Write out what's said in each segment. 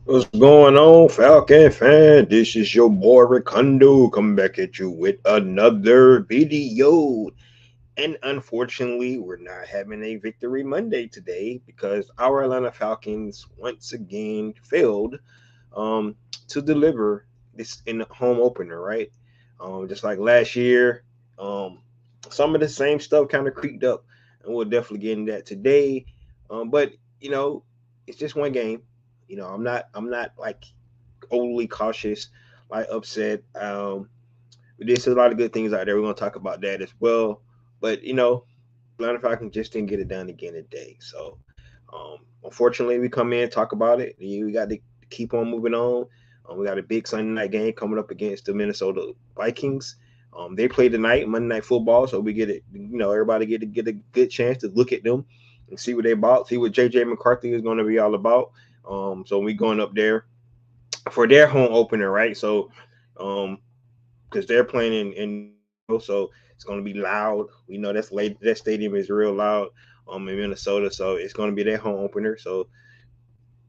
What's going on, Falcon fan? This is your boy Ricondo coming back at you with another video. And unfortunately, we're not having a victory Monday today because our Atlanta Falcons once again failed um, to deliver this in the home opener, right? Just like last year, um, some of the same stuff kind of creeped up, and we'll definitely get into that today. But you know, it's just one game. I'm not like overly cautious, like upset. We did see a lot of good things out there. We're gonna talk about that as well. But Atlanta Falcons just didn't get it done again today. So unfortunately, we come in talk about it. We got to keep on moving on. We got a big Sunday night game coming up against the Minnesota Vikings. They play tonight, Monday Night Football, so we get it. Everybody get a good chance to look at them and see what they about, see what JJ McCarthy is going to be all about. So we going up there for their home opener, right? So, because they're playing so it's going to be loud. We know that's late. That stadium is real loud. In Minnesota, so it's going to be their home opener. So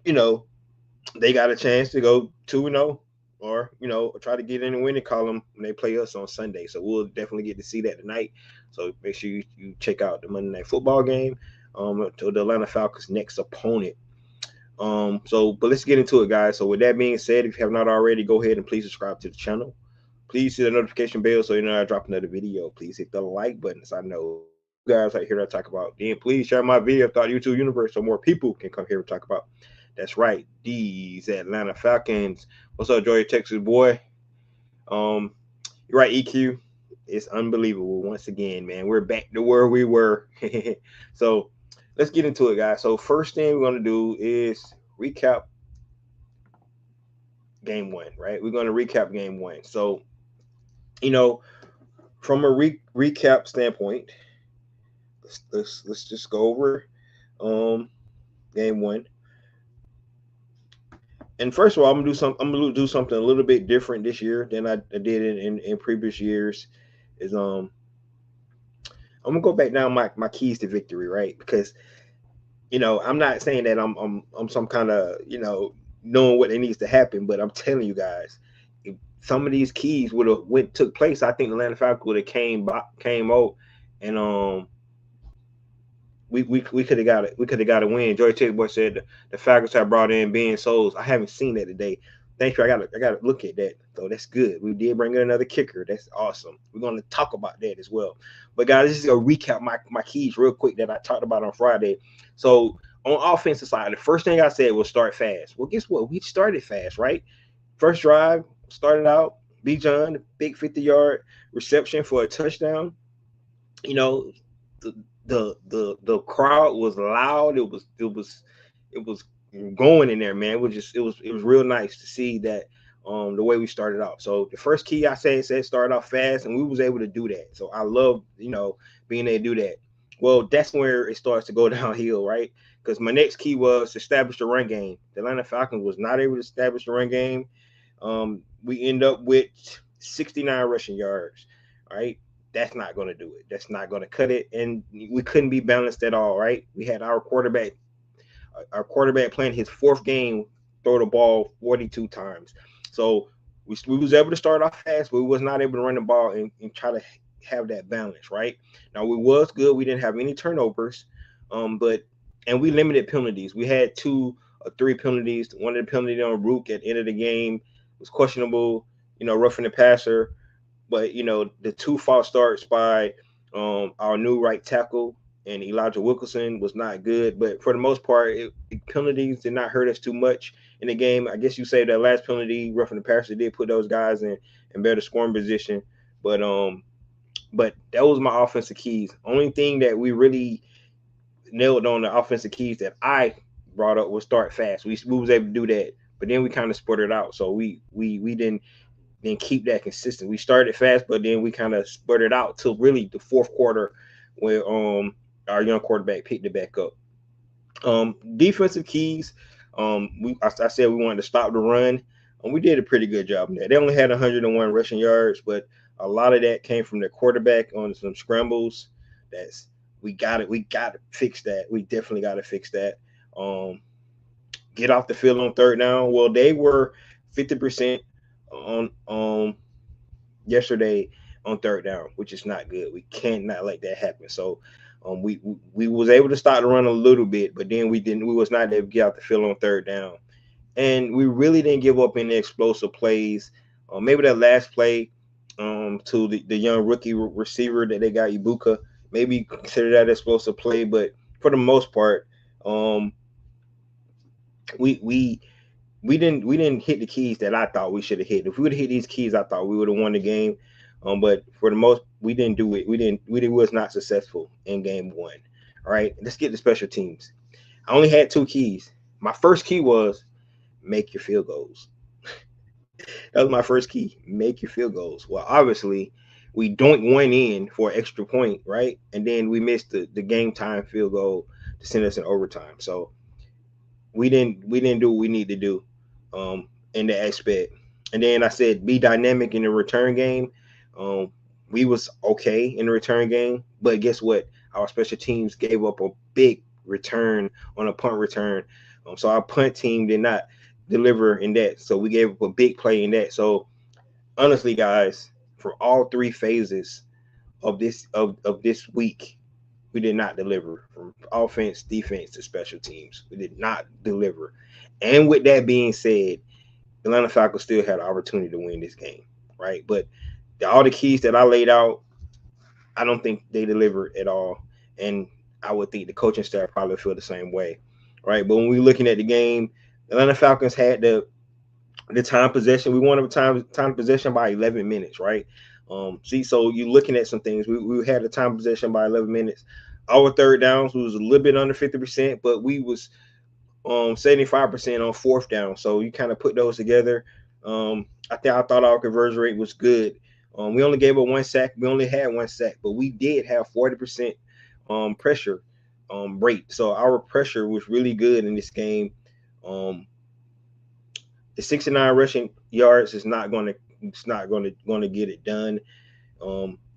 you know they got a chance to go 2-0, or try to get in the winning column when they play us on Sunday. So we'll definitely get to see that tonight. So make sure you check out the Monday Night Football game. To the Atlanta Falcons' next opponent. But let's get into it, guys. So with that being said, if you have not already, go ahead and please subscribe to the channel. Please hit the notification bell so you know I drop another video. Please hit the like button so I know you guys are here to talk about. Then please share my video throughout YouTube universe so more people can come here and talk about. That's right, these Atlanta Falcons. What's up, Joy, Texas boy? Um, you're right, EQ. It's unbelievable once again, man. We're back to where we were. So let's get into it, guys. So first thing we're gonna do is recap game one, right? We're gonna recap game one. So you know, from a recap standpoint, let's just go over um game one. And first of all, I'm gonna do something a little bit different this year than I did in previous years. Is I'm gonna go back down my keys to victory, right? Because I'm not saying that I'm some kind of knowing what it needs to happen, but I'm telling you guys, if some of these keys would have went took place, I think the Atlanta Falcons would have came out and we could have got it. We could have got a win. Joy Boy said the Falcons have brought in Ben Souls. I haven't seen that today. Thank you. I gotta look at that. So that's good. We did bring in another kicker. That's awesome. We're gonna talk about that as well. But guys, this is a recap my keys real quick that I talked about on Friday. So on offensive side, the first thing I said was start fast. Well, guess what? We started fast, right? First drive started out. B. John, big 50-yard reception for a touchdown. You know, the the crowd was loud. It was going in there, man. It was real nice to see that the way we started off. So the first key I said start off fast, and we was able to do that. So I love being able to do that. Well, that's where it starts to go downhill, right? Because my next key was to establish the run game. The Atlanta Falcons was not able to establish the run game. We end up with 69 rushing yards, right? That's not going to do it. That's not going to cut it. And we couldn't be balanced at all, right? We had our quarterback playing his fourth game, throw the ball 42 times. So we was able to start off fast, but we was not able to run the ball and try to have that balance, right? Now we was good. We didn't have any turnovers, but and we limited penalties. We had 2 or 3 penalties. One of the penalties on Rook at the end of the game was questionable, roughing the passer. But the 2 false starts by our new right tackle and Elijah Wilkinson was not good. But for the most part, penalties did not hurt us too much in the game. I guess you say that last penalty, roughing the passer, did put those guys in better scoring position. But that was my offensive keys. Only thing that we really nailed on the offensive keys that I brought up was start fast. We was able to do that, but then we kind of sputtered out. So we didn't keep that consistent. We started fast, but then we kind of sputtered out till really the fourth quarter, where our young quarterback picked it back up. Defensive keys. I said we wanted to stop the run. We did a pretty good job in that. They only had 101 rushing yards, but a lot of that came from the quarterback on some scrambles. We got to fix that. We definitely got to fix that. get off the field on third down. Well, they were 50% on yesterday on third down, which is not good. We cannot let that happen. So we was able to start the run a little bit, but then we didn't. We was not able to get out the field on third down, and we really didn't give up any explosive plays. Maybe that last play to the young rookie receiver that they got, Ibuka, maybe consider that explosive play, but for the most part, um, we we we didn't hit the keys that I thought we should have hit. If we would have hit these keys, I thought we would have won the game. But for the most, we didn't do it. We was not successful in game one. All right, let's get to special teams. I only had two keys. My first key was make your field goals. That was my first key. Make your field goals. Well, obviously, we doink one in for an extra point, right? And then we missed the game time field goal to send us in overtime. So we didn't do what we need to do in that aspect. And then I said be dynamic in the return game. Um, we was okay in the return game, but guess what? Our special teams gave up a big return on a punt return. So our punt team did not deliver in that. So we gave up a big play in that. So honestly, guys, for all three phases of this week, we did not deliver from offense, defense to special teams. We did not deliver. And with that being said, the Atlanta Falcons still had an opportunity to win this game, right? But all the keys that I laid out, I don't think they delivered at all. And I would think the coaching staff probably feel the same way, right? But when we're looking at the game, the Atlanta Falcons had the time possession. We won the time possession by 11 minutes, right? So you're looking at some things. We had the time possession by 11 minutes. Our third downs was a little bit under 50%, but we was 75% on fourth down. So you kind of put those together. I thought our conversion rate was good. We only gave up one sack. We only had one sack, but we did have 40% pressure rate. So our pressure was really good in this game. The 69 rushing yards is not going to get it done.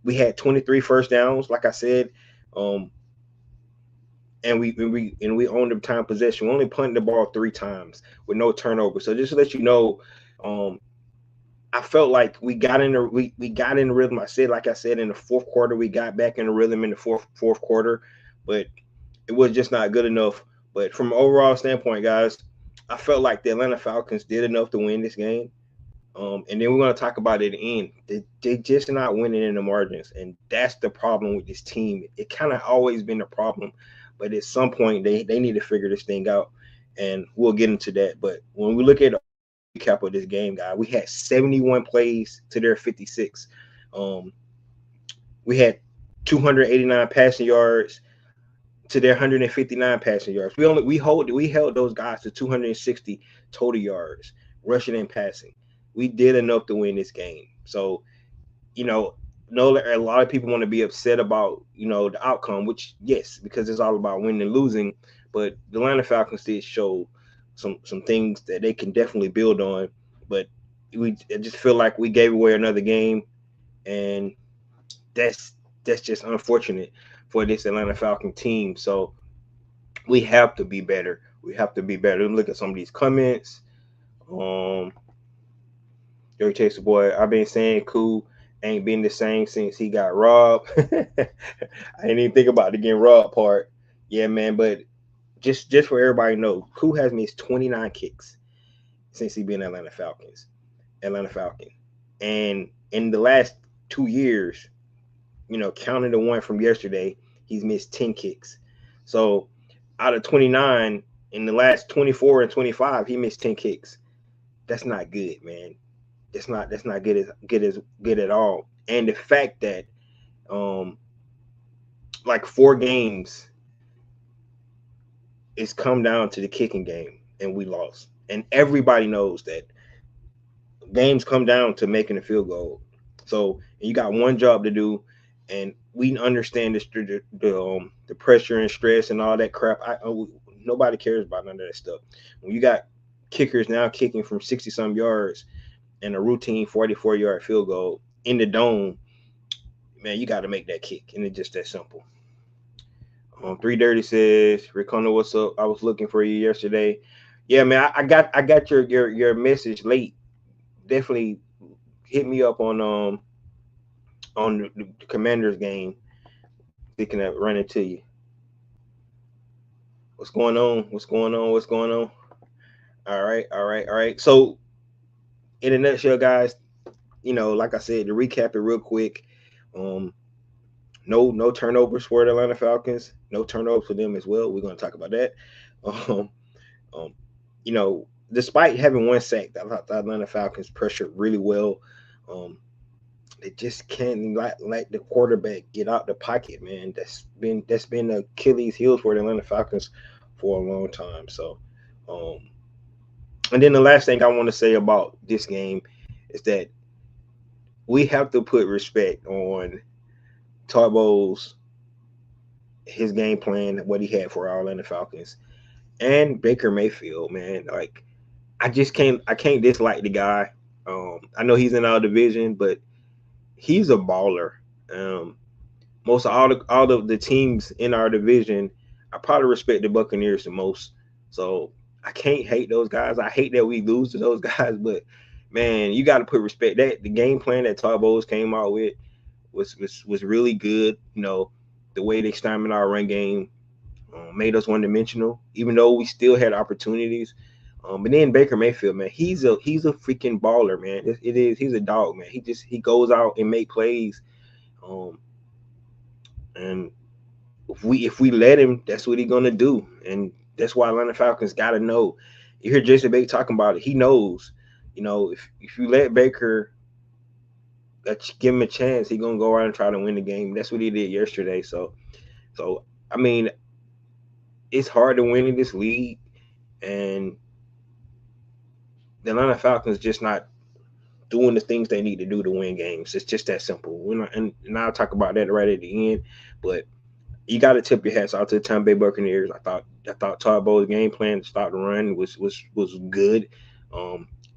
We had 23 first downs, like I said. And we owned the time possession. We only punted the ball 3 times with no turnover. So just to let you know, I felt like we got in the rhythm. Like I said, in the fourth quarter, we got back in the rhythm in the fourth quarter, but it was just not good enough. But from an overall standpoint, guys, I felt like the Atlanta Falcons did enough to win this game. And then we're going to talk about it at the end. They just not winning in the margins, and that's the problem with this team. It kind of always been a problem, but at some point they need to figure this thing out, and we'll get into that. But when we look at the recap of this game, guys, we had 71 plays to their 56. We had 289 passing yards to their 159 passing yards. We held those guys to 260 total yards, rushing and passing. We did enough to win this game. So, a lot of people want to be upset about, the outcome, which yes, because it's all about winning and losing. But the Atlanta Falcons did show some things that they can definitely build on. But I just feel like we gave away another game, and that's just unfortunate for this Atlanta Falcon team. So we have to be better. We have to be better. Look at some of these comments. Dirty Chaser Boy, I've been saying Cool ain't been the same since he got robbed. I didn't even think about the getting robbed part. Yeah, man, but just for everybody to know, Cool has missed 29 kicks since he been Atlanta Falcon. And in the last 2 years, counting the one from yesterday, he's missed 10 kicks. So out of 29, in the last 24 and 25, he missed 10 kicks. That's not good, man. That's not good at all. And the fact that like 4 games, it's come down to the kicking game and we lost. And everybody knows that games come down to making a field goal. So you got one job to do, and we understand the pressure and stress and all that crap. Nobody cares about none of that stuff. When you got kickers now kicking from 60-some yards and a routine 44-yard field goal in the dome, man, you got to make that kick, and it's just that simple. 3 Dirty says, Ricono, what's up? I was looking for you yesterday. Yeah, man, I got your message late. Definitely hit me up on the Commanders game. Thinking of running to you. What's going on? What's going on? What's going on? All right, all right, all right. So in a nutshell, guys, like I said, to recap it real quick, um, no turnovers for the Atlanta Falcons. No turnovers for them as well. We're gonna talk about that. Um, um, despite having one sack, the Atlanta Falcons pressured really well. Um, they just can't let the quarterback get out the pocket, man. That's been the Achilles heel for the Atlanta Falcons for a long time. So, um, and then the last thing I want to say about this game is that we have to put respect on Tarbo's his game plan, what he had for our Atlanta Falcons, and Baker Mayfield, man. Like I can't dislike the guy. I know he's in our division, but he's a baller. Um, most of all the teams in our division, I probably respect the Buccaneers the most. So I can't hate those guys. I hate that we lose to those guys, but man, you got to put respect. That the game plan that Todd Bowles came out with was really good. The way they stymied our run game made us one dimensional, even though we still had opportunities. But then Baker Mayfield, man, he's a freaking baller, man. It is he's a dog, man. He goes out and make plays. Um, and if we let him, that's what he's gonna do. And that's why Atlanta Falcons gotta know. You hear Jason Bates talking about it. He knows. If you let Baker give him a chance, he's gonna go out and try to win the game. That's what he did yesterday. So I mean, it's hard to win in this league, and the Atlanta Falcons just not doing the things they need to do to win games. It's just that simple. And I'll talk about that right at the end. But you got to tip your hats out to the Tampa Bay Buccaneers. I thought Todd Bowles' game plan to start the run was good.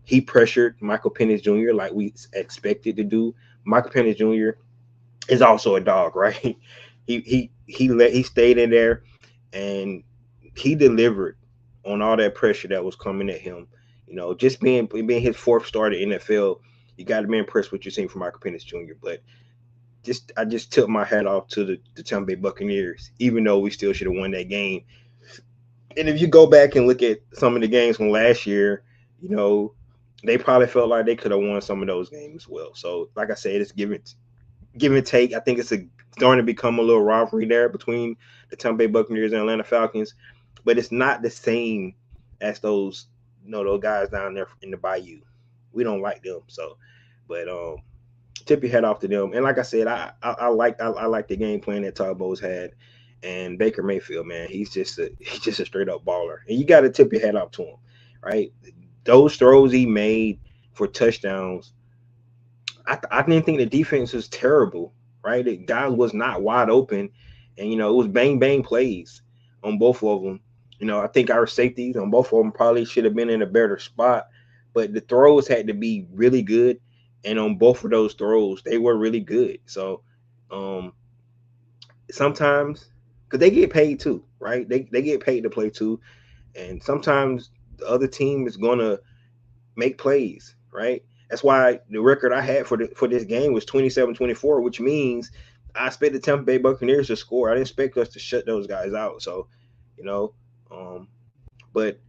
He pressured Michael Penix Jr. like we expected to do. Michael Penix Jr. is also a dog, right? He stayed in there and he delivered on all that pressure that was coming at him. Just being his fourth start in the NFL, you got to be impressed with what you're seeing from Michael Penix Jr. But I just took my hat off to the Tampa Bay Buccaneers, even though we still should have won that game. And if you go back and look at some of the games from last year, they probably felt like they could have won some of those games as well. So, like I said, it's give and take. I think it's starting to become a little rivalry there between the Tampa Bay Buccaneers and Atlanta Falcons, but it's not the same as those guys down there in the Bayou. We don't like them. So, but tip your head off to them. And like I said, I like the game plan that Todd Bowles had, and Baker Mayfield, man, he's just a straight up baller, and you got to tip your head off to him, right? Those throws he made for touchdowns, I didn't think the defense was terrible, right? The guy was not wide open, and it was bang bang plays on both of them. I think our safeties on both of them probably should have been in a better spot, but the throws had to be really good, and on both of those throws, they were really good. So, um, sometimes because they get paid too, right? They get paid to play too, and sometimes the other team is gonna make plays, right? That's why the record I had for this game was 27-24, which means I expect the Tampa Bay Buccaneers to score. I didn't expect us to shut those guys out. So, you know, um, but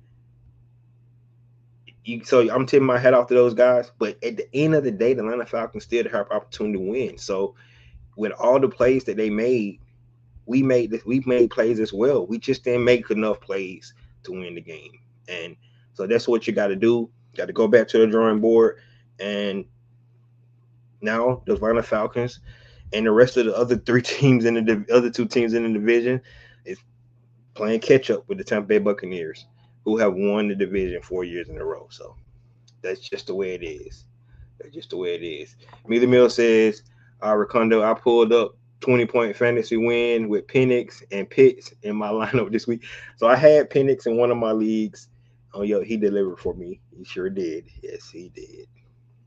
so I'm tipping my head off to those guys. But at the end of the day, the Atlanta Falcons still have opportunity to win. So with all the plays that they made, we made plays as well. We just didn't make enough plays to win the game. And so that's what you got to do. Got to go back to the drawing board. And now the Atlanta Falcons and the rest of the other three teams in the other two teams in the division is playing catch up with the Tampa Bay Buccaneers, who have won the division 4 years in a row. So that's just the way it is. That's just the way it is. Mealy Mill says, Ricondo, I pulled up 20-point fantasy win with Penix and Pitts in my lineup this week. So I had Penix in one of my leagues. Oh, yo, he delivered for me. He sure did. Yes, he did.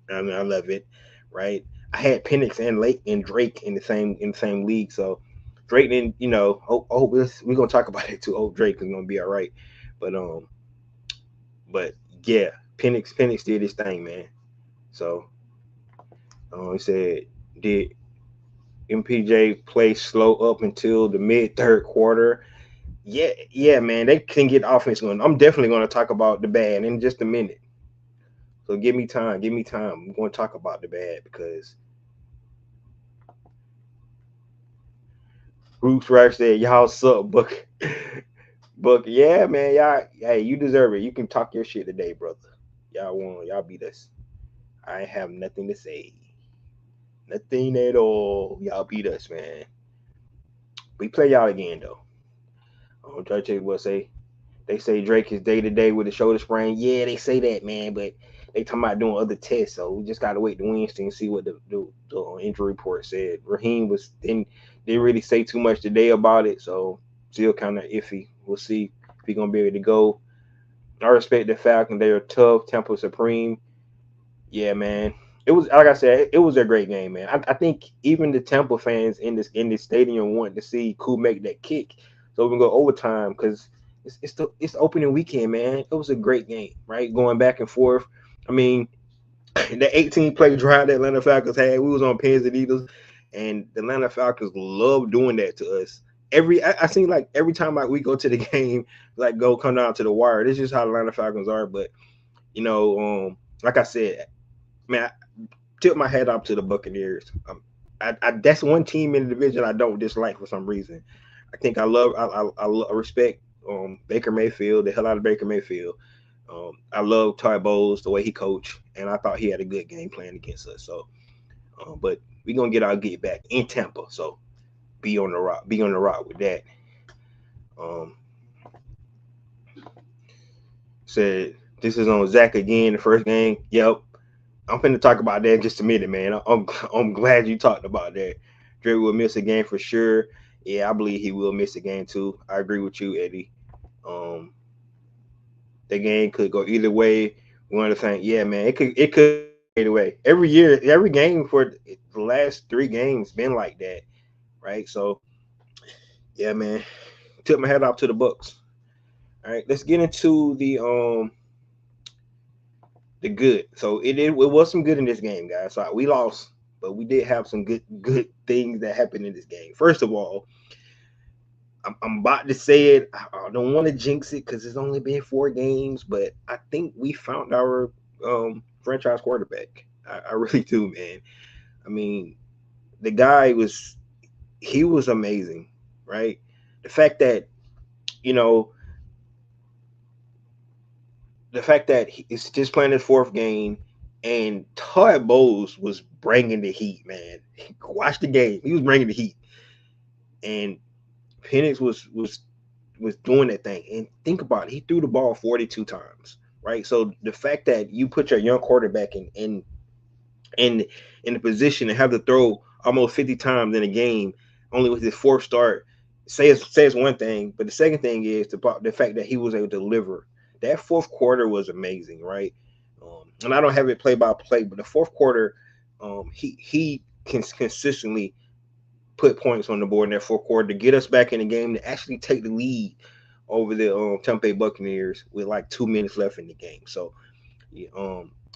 I mean, I love it, right? I had Penix and Lake and Drake in the same league. So Drake and we're gonna talk about it too. Oh, Drake is gonna be all right. But But yeah, Penix did his thing, man. So he said, did MPJ play slow up until the mid third quarter? Yeah, yeah, man. They can get offense going. I'm definitely going to talk about the bad in just a minute. So give me time. Give me time. I'm going to talk about the bad because Bruce Rush said, "Y'all suck, Book." Book, yeah, man. Y'all, hey, you deserve it. You can talk your shit today, brother. Y'all won. Y'all beat us. I have nothing to say. Nothing at all. Y'all beat us, man. We play y'all again though. Try to tell you what say. They say Drake is day to day with a shoulder sprain. Yeah, they say that, man, but they talking about doing other tests, so we just gotta wait to Wednesday and see what the injury report said. Raheem didn't really say too much today about it, so still kind of iffy. We'll see if he's gonna be able to go. I respect the Falcons; they are tough. Temple Supreme, yeah, man. It was like I said, it was a great game, man. I think even the Temple fans in this stadium want to see Cool make that kick, so we can go overtime because it's the opening weekend, man. It was a great game, right? Going back and forth. I mean, the 18 play drive that Atlanta Falcons had, we was on pins and needles, and the Atlanta Falcons love doing that to us. I seen like every time like we go to the game, like go come down to the wire. This is how the Atlanta Falcons are, but like I said, man, I tip my head off to the Buccaneers. That's one team in the division I don't dislike for some reason. I think I respect Baker Mayfield, the hell out of Baker Mayfield. I love Ty Bowles, the way he coached, and I thought he had a good game plan against us. So, but we gonna get our get back in Tampa. So be on the rock with that. Um, said this is on Zach again. The first game. Yep, I'm finna talk about that in just a minute, man. I'm glad you talked about that. Drake will miss a game for sure. Yeah, I believe he will miss a game too. I agree with you, Eddie. Um, the game could go either way. We want to think, yeah, man, it could either way. Every year, every game for the last three games been like that, right? So yeah, man, tip my head off to the Bucs. All right, let's get into the good. So it was some good in this game, guys. So we lost, but we did have some good things that happened in this game. First of all, I'm about to say it. I don't want to jinx it because it's only been 4 games, but I think we found our franchise quarterback. I really do, man. I mean, the guy was amazing, right? The fact that you know the fact that he's just playing his fourth game, and Todd Bowles was bringing the heat, man. Watch the game; he was bringing the heat, and Penix was doing that thing. And think about it, he threw the ball 42 times, right? So the fact that you put your young quarterback in in the position to have to throw almost 50 times in a game, only with his fourth start, says one thing. But the second thing is the fact that he was able to deliver. That fourth quarter was amazing, right? And I don't have it play by play, but the fourth quarter, he can consistently put points on the board in that fourth quarter to get us back in the game to actually take the lead over the Tampa Bay Buccaneers with like 2 minutes left in the game. So, yeah,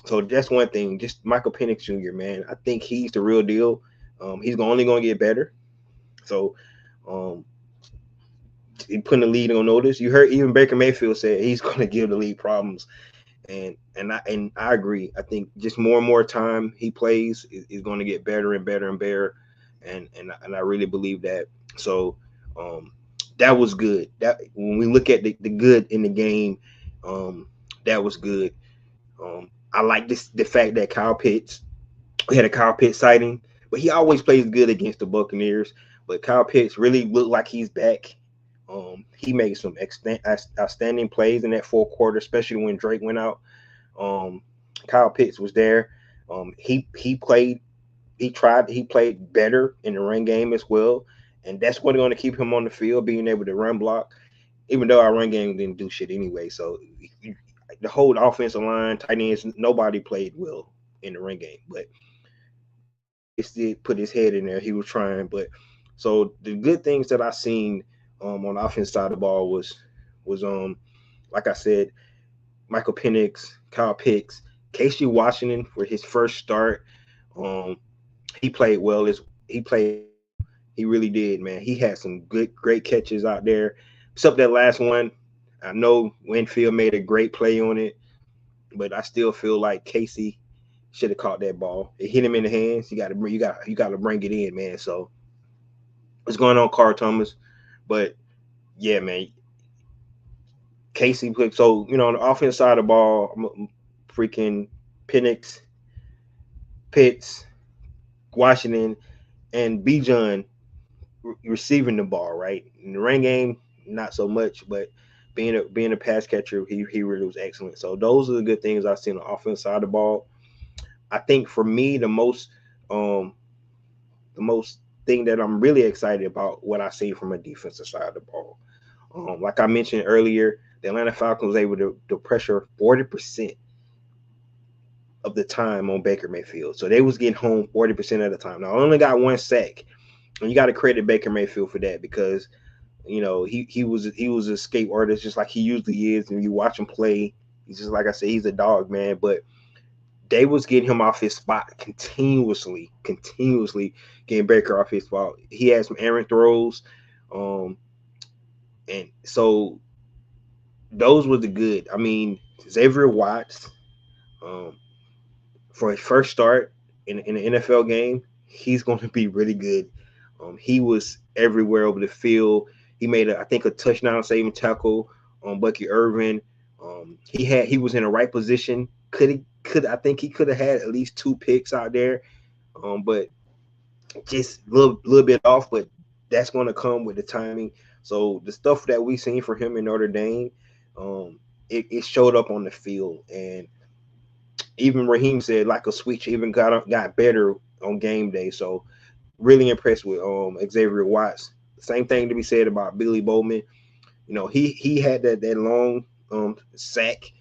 so that's one thing. Just Michael Penix Jr., man. I think he's the real deal. He's only going to get better. So, um, he putting the lead on notice. You heard even Baker Mayfield said he's going to give the league problems, and I agree. I think just more and more time he plays is going to get better and better and better, and I really believe that. So, um, that was good. That when we look at the good in the game, that was good. I like the fact that Kyle Pitts, we had a Kyle Pitts sighting, but he always plays good against the Buccaneers. But Kyle Pitts really looked like he's back. He made some outstanding plays in that fourth quarter, especially when Drake went out. Um, Kyle Pitts was there. He played. He played better in the run game as well, and that's what's going to keep him on the field, being able to run block. Even though our run game didn't do shit anyway, so the whole offensive line, tight ends, nobody played well in the run game. But Pitts did put his head in there. He was trying, but so the good things that I seen on the offense side of the ball was like I said, Michael Penix, Kyle Pitts, Casey Washington for his first start. Um, he played well. He played well. He really did, man. He had some great catches out there. Except that last one, I know Winfield made a great play on it, but I still feel like Casey should have caught that ball. It hit him in the hands. You got to bring it in, man. So what's going on, Carl Thomas? But yeah, man, Casey put so on the offense side of the ball, freaking Penix, Pitts, Washington, and Bijan receiving the ball, right? In the rain game, not so much, but being a pass catcher, he really was excellent. So those are the good things I've seen on the offense side of the ball. I think for me, um the most thing that I'm really excited about what I see from a defensive side of the ball. Like I mentioned earlier, the Atlanta Falcons was able to pressure 40% of the time on Baker Mayfield. So they was getting home 40% of the time. Now I only got one sack. And you got to credit Baker Mayfield for that because he was a escape artist just like he usually is. And you watch him play, he's just like I said, he's a dog, man. But they was getting him off his spot continuously getting Baker off his spot. He had some errant throws, and so those were the good. I mean, Xavier Watts, um, for his first start in the NFL game, he's going to be really good. He was everywhere over the field. He made I think a touchdown saving tackle on Bucky Irvin. He was in the right position. I think he could have had at least 2 picks out there, but just a little bit off. But that's going to come with the timing. So the stuff that we seen for him in Notre Dame, it showed up on the field, and even Raheem said like a switch even got better on game day. So really impressed with Xavier Watts. Same thing to be said about Billy Bowman. He had that long sack,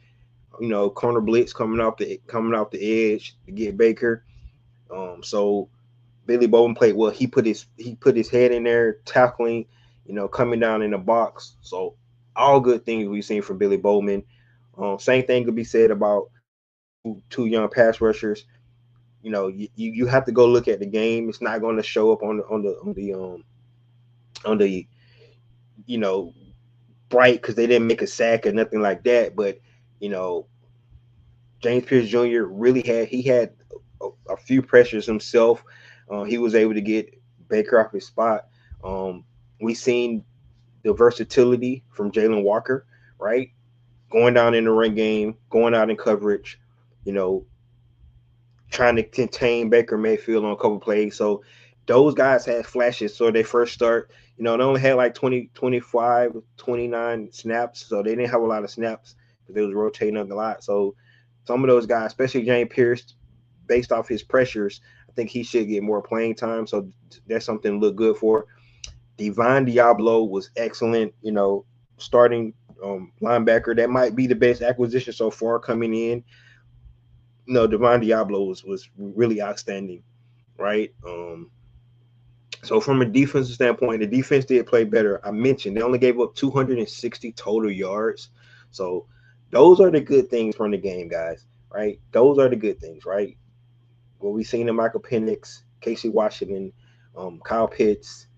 corner blitz coming off the edge to get Baker. So Billy Bowman played well. He put his head in there tackling, coming down in the box. So all good things we've seen from Billy Bowman. Same thing could be said about two young pass rushers. You have to go look at the game. It's not going to show up on the you know bright because they didn't make a sack or nothing like that. But you know James Pierce Jr. had a few pressures himself. He was able to get Baker off his spot. We seen the versatility from Jalen Walker, right? Going down in the run game, going out in coverage, you know, trying to contain Baker Mayfield on a couple plays. So those guys had flashes. So they first start, they only had like 20, 25, 29 snaps. So they didn't have a lot of snaps because they was rotating up a lot. So some of those guys, especially James Pierce, based off his pressures, I think he should get more playing time. So that's something to look good for. Divine Diablo was excellent, starting linebacker. That might be the best acquisition so far coming in. Divine Diablo was really outstanding, right? So from a defensive standpoint, the defense did play better. I mentioned they only gave up 260 total yards. So those are the good things from the game, guys, right? Those are the good things, right? What we seen in Michael Penix, Casey Washington, Kyle Pitts,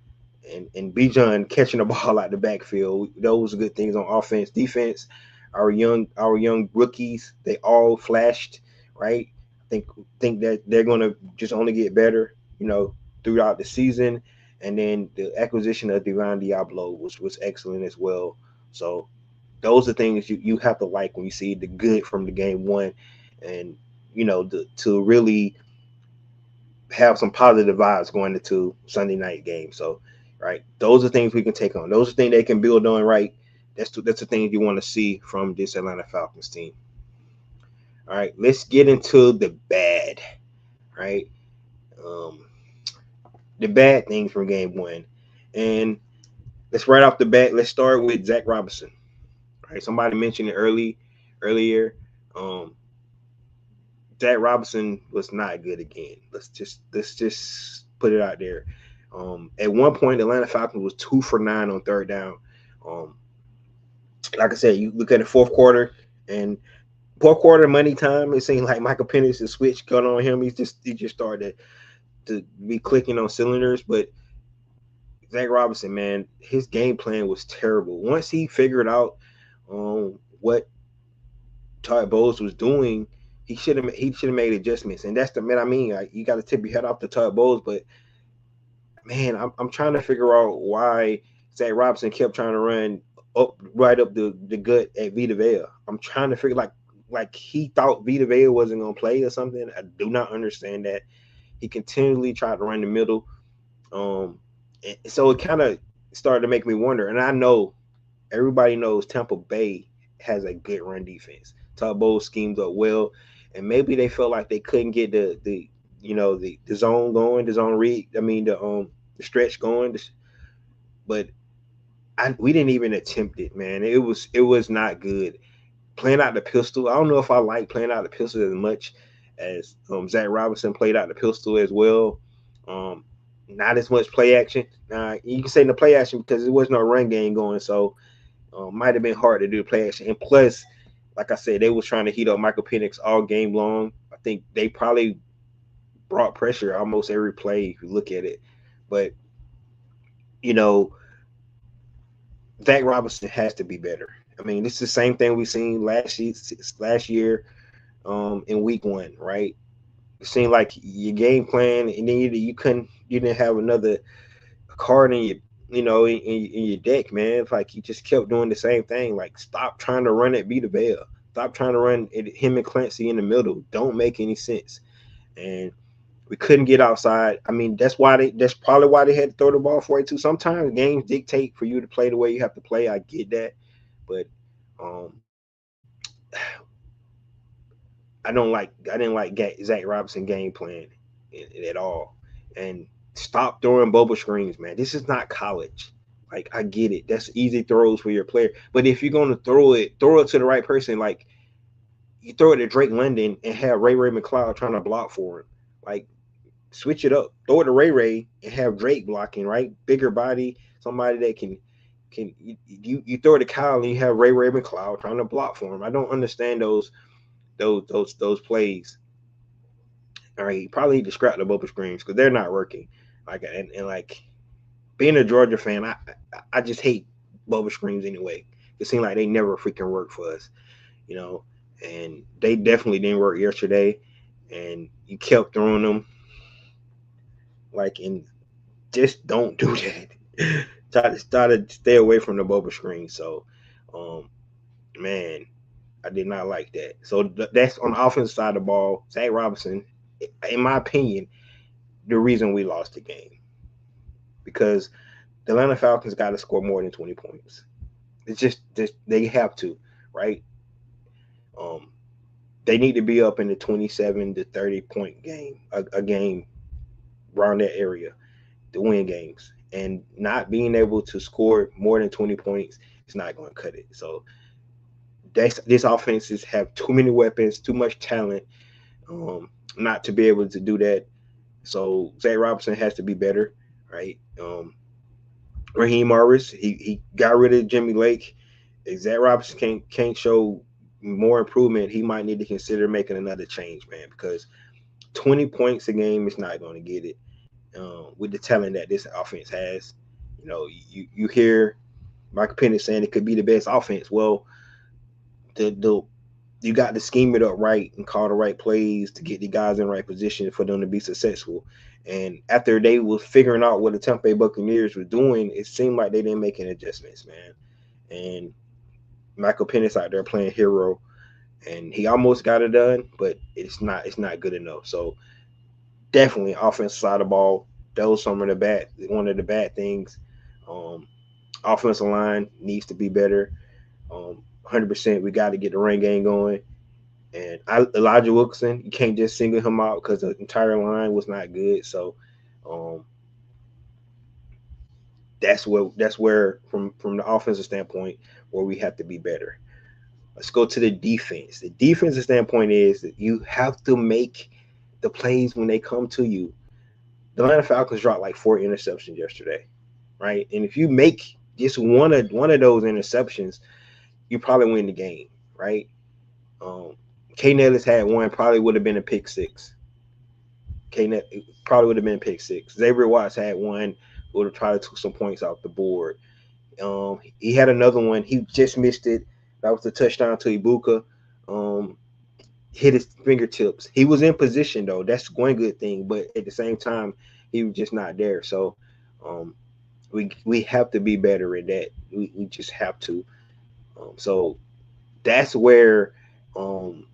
and Bijan catching the ball out the backfield. Those are good things on offense. Defense, our young rookies, they all flashed, right? Think that they're gonna just only get better, throughout the season. And then the acquisition of Divine Diablo was excellent as well. So those are things you have to like when you see the good from the game one, and to really have some positive vibes going into Sunday night game. So, right, those are things we can take on. Those are things they can build on. Right, that's the things you want to see from this Atlanta Falcons team. All right, let's get into the bad. Right, um, the bad things from game one, and let's right off the bat. Let's start with Zach Robinson. Right, somebody mentioned it earlier. Zach Robinson was not good again. Let's just put it out there. At one point, the Atlanta Falcons was 2 for 9 on third down. Like I said, you look at the fourth quarter, and fourth quarter money time, it seemed like Michael Penix' switch got on him. He just started to be clicking on cylinders. But Zach Robinson, man, his game plan was terrible. Once he figured out what Todd Bowles was doing, he should have made adjustments. And that's the man I mean. Like, you got to tip your head off to Todd Bowles, but man, I'm trying to figure out why Zach Robinson kept trying to run up right up the gut at Vita Vea. I'm trying to figure like he thought Vita Vea wasn't gonna play or something. I do not understand that. He continually tried to run the middle. Um, so it kind of started to make me wonder. And I know everybody knows Tampa Bay has a good run defense. Todd Bowles schemed up well, and maybe they felt like they couldn't get the zone going, the zone read. I mean the stretch going, but we didn't even attempt it, man. It was not good. Playing out the pistol, I don't know if I like playing out the pistol as much as Zach Robinson played out the pistol as well. Um, Not as much play action. You can say in the play action because there was no run game going, so might have been hard to do the play action. And plus, like I said, they was trying to heat up Michael Penix all game long. I think they probably brought pressure almost every play if you look at it. But you know, Zach Robinson has to be better. I mean, this is the same thing we seen last year in week one, right? It seemed like your game plan, and then you didn't have another card in in your deck, man. It's like you just kept doing the same thing. Like, stop trying to run at Vita Vea. Stop trying to run him and Clancy in the middle. Don't make any sense. And we couldn't get outside. I mean, that's probably why they had to throw the ball 42. Sometimes games dictate for you to play the way you have to play. I get that. But um I didn't like Zach Robinson game plan at all. And stop throwing bubble screens, man. This is not college. Like, I get it. That's easy throws for your player. But if you're gonna throw it to the right person. Like, you throw it at Drake London and have Ray McLeod trying to block for him. Like, switch it up. Throw it to Ray and have Drake blocking, right? Bigger body, somebody that can you throw it to Kyle and you have Ray McLeod trying to block for him. I don't understand those plays. All right, you probably need to scrap the bubble screens because they're not working. Like, and like, being a Georgia fan, I just hate bubble screens anyway. It seems like they never freaking work for us, you know. And they definitely didn't work yesterday. And you kept throwing them, like, and just don't do that. Try to stay away from the bubble screen. So, um, man, I did not like that. So that's on the offensive side of the ball. Zach Robinson, in my opinion, the reason we lost the game, because the Atlanta Falcons got to score more than 20 points. It's just they have to, right? Um, they need to be up in the 27 to 30 point game, a game around that area to win games. And not being able to score more than 20 points is not going to cut it. So this offenses have too many weapons, too much talent, not to be able to do that. So Zach Robinson has to be better, right? Raheem Morris, he got rid of Jimmy Lake. If Zach Robinson can't show more improvement, he might need to consider making another change, man, because 20 points a game is not going to get it. With the talent that this offense has, you hear Michael Penix saying it could be the best offense. Well, the you got to scheme it up right and call the right plays to get the guys in the right position for them to be successful. And after they was figuring out what the Tampa Bay Buccaneers were doing, it seemed like they didn't make any adjustments, man. And Michael Penix out there playing hero, and he almost got it done, but it's not good enough. So definitely offensive side of the ball, that was one of the bad things. Um, Offensive line needs to be better. 100%, we got to get the run game going. And Elijah Wilkinson, you can't just single him out because the entire line was not good. So um, that's where from the offensive standpoint where we have to be better. Let's go to the defense. The defensive standpoint is that you have to make the plays when they come to you. The Atlanta Falcons dropped like 4 interceptions yesterday, right? And if you make just one of those interceptions, you probably win the game, right? K Nellis had one, probably would have been a pick six. K probably would have been a pick six. Xavier Watts had one, would have tried to took some points off the board. He had another one. He just missed it. That was the touchdown to Ibuka. Um, hit his fingertips. He was in position though. That's one good thing. But at the same time, he was just not there. So um, we have to be better at that. We just have to. So that's where um,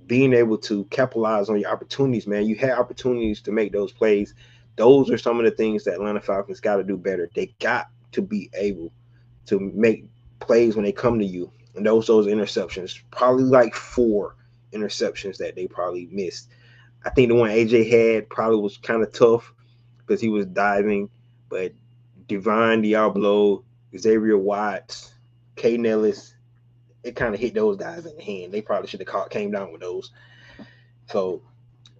being able to capitalize on your opportunities, man. You had opportunities to make those plays. Those are some of the things that Atlanta Falcons got to do better. They got to be able to make plays when they come to you. And those interceptions, probably like 4 interceptions that they probably missed. I think the one AJ had probably was kind of tough because he was diving, but Divine Diablo, Xavier Watts, K Nellis, it kind of hit those guys in the hand. They probably should have came down with those. So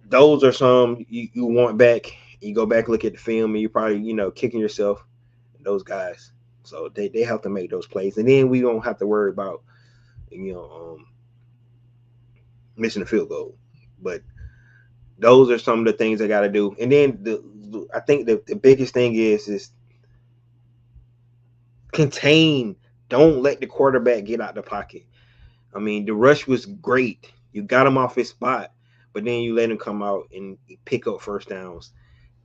those are some you want back. You go back, look at the film, and you probably, kicking yourself, those guys. So they have to make those plays. And then we don't have to worry about, missing a field goal. But those are some of the things they got to do. And then I think the biggest thing is contain. Don't let the quarterback get out the pocket. I mean, the rush was great. You got him off his spot, but then you let him come out and pick up first downs.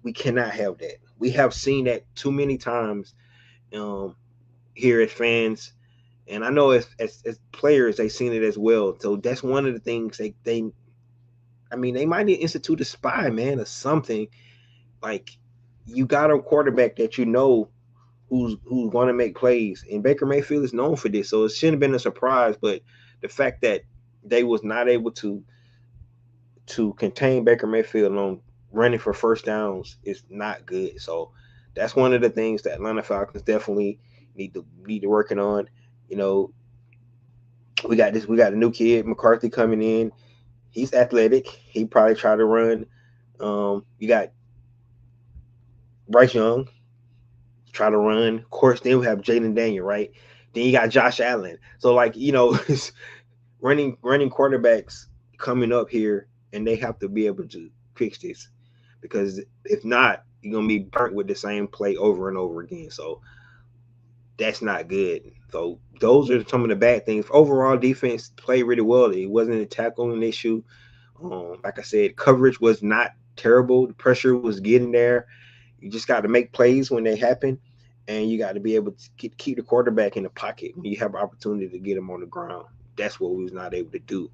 We cannot have that. We have seen that too many times here as fans, and I know as players they've seen it as well. So that's one of the things they might need to institute a spy, man, or something. Like, you got a quarterback that who's going to make plays, and Baker Mayfield is known for this, so it shouldn't have been a surprise. But the fact that they was not able to contain Baker Mayfield on running for first downs is not good. So that's one of the things that Atlanta Falcons definitely need to working on. We got a new kid, McCarthy, coming in. He's athletic. He probably try to run. You got Bryce Young, try to run. Of course, then we have Jaden Daniel, right? Then you got Josh Allen. So running quarterbacks coming up here, and they have to be able to fix this, because if not, you're gonna be burnt with the same play over and over again. So that's not good. So those are some of the bad things. Overall, defense played really well. It wasn't a tackling issue. Like I said, coverage was not terrible. The pressure was getting there. You just got to make plays when they happen, and you got to be able to keep the quarterback in the pocket when you have an opportunity to get him on the ground. That's what we was not able to do.